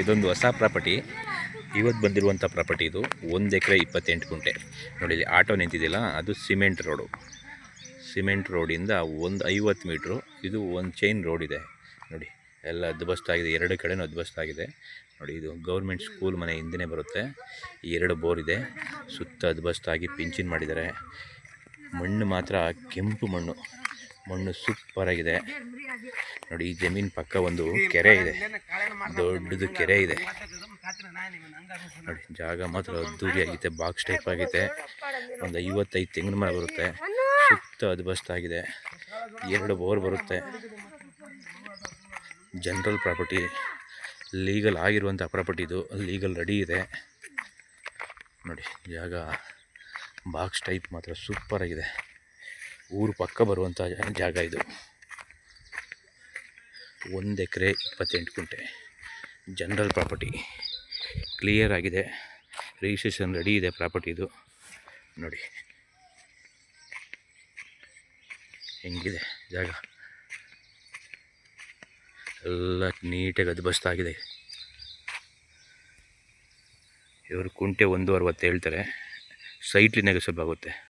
ಇದೊಂದು ಹೊಸ ಪ್ರಾಪರ್ಟಿ, ಇವತ್ತು ಬಂದಿರುವಂಥ ಪ್ರಾಪರ್ಟಿ ಇದು. 1 ಎಕರೆ 28 ಗುಂಟೆ. ನೋಡಿ ಇಲ್ಲಿ ಆಟೋ ನಿಂತಿದೆಯಲ್ಲ, ಅದು ಸಿಮೆಂಟ್ ರೋಡು. ಸಿಮೆಂಟ್ ರೋಡಿಂದ ಒಂದು 50 ಮೀಟ್ರು ಇದು ಒಂದು ಚೈನ್ ರೋಡ್ ಇದೆ. ನೋಡಿ ಎಲ್ಲ ಅದ್ಬಸ್ತಾಗಿದೆ, 2 ಕಡೆನೂ ಅದ್ಬಸ್ತಾಗಿದೆ. ನೋಡಿ ಇದು ಗೌರ್ಮೆಂಟ್ ಸ್ಕೂಲ್ ಮನೆ ಹಿಂದೆ ಬರುತ್ತೆ. 2 ಬೋರ್ ಇದೆ, ಸುತ್ತ ಅದ್ಬಸ್ತಾಗಿ ಪಿಂಚಿನ್ ಮಾಡಿದ್ದಾರೆ. ಮಣ್ಣು ಮಾತ್ರ ಕೆಂಪು ಮಣ್ಣು ಸೂಪರಾಗಿದೆ. ನೋಡಿ ಈ ಜಮೀನು ಪಕ್ಕ ಒಂದು ಕೆರೆ ಇದೆ, ದೊಡ್ಡದು ಕೆರೆ ಇದೆ. ನೋಡಿ ಜಾಗ ಮಾತ್ರ ಅದ್ದೂರಿ ಆಗೈತೆ, ಬಾಕ್ಸ್ ಟೈಪ್ ಆಗೈತೆ. ಒಂದು 55 ತೆಂಗಿನ ಮರ ಬರುತ್ತೆ, ಸುತ್ತ ಅದ್ಬಸ್ತಾಗಿದೆ. 2 ಬೋರ್ ಬರುತ್ತೆ. ಜನರಲ್ ಪ್ರಾಪರ್ಟಿ, ಲೀಗಲ್ ಆಗಿರುವಂಥ ಪ್ರಾಪರ್ಟಿ ಇದು, ಲೀಗಲ್ ರೆಡಿ ಇದೆ. ನೋಡಿ ಜಾಗ ಬಾಕ್ಸ್ ಟೈಪ್ ಮಾತ್ರ ಸೂಪರಾಗಿದೆ. ಊರು ಪಕ್ಕ ಬರುವಂಥ ಜಾಗ ಇದು. 1 ಎಕರೆ 28 ಗುಂಟೆ ಜನರಲ್ ಪ್ರಾಪರ್ಟಿ, ಕ್ಲಿಯರ್ ಆಗಿದೆ, ರಿಜಿಸ್ಟ್ರೇಷನ್ ರೆಡಿ ಇದೆ ಪ್ರಾಪರ್ಟಿ ಇದು. ನೋಡಿ ಹೆಂಗಿದೆ ಜಾಗ, ಎಲ್ಲ ನೀಟಾಗಿ ಅದ್ಬಸ್ತಾಗಿದೆ. ಇವರು ಕುಂಟೆ 1.60 ಹೇಳ್ತಾರೆ, ಸೈಟ್ಲಿ ನೆಗೋಸಿಯಬಲ್ ಆಗುತ್ತೆ.